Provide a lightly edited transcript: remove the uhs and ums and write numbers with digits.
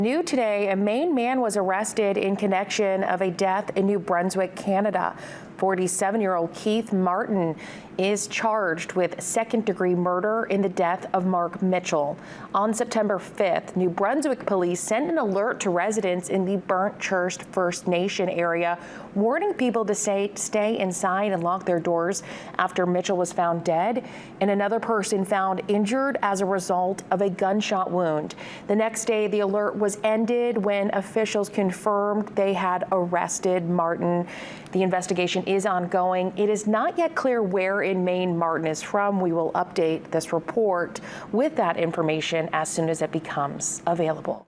New today, a Maine man was arrested in connection of a death in New Brunswick, Canada. 47-year-old Keith Martin is charged with second-degree murder in the death of Mark Mitchell. On September 5th, New Brunswick police sent an alert to residents in the Burnt Church First Nation area, warning people to stay inside and lock their doors after Mitchell was found dead and another person found injured as a result of a gunshot wound. The next day, the alert was ended when officials confirmed they had arrested Martin. The investigation is ongoing. It is not yet clear where in Maine Martin is from. We will update this report with that information as soon as it becomes available.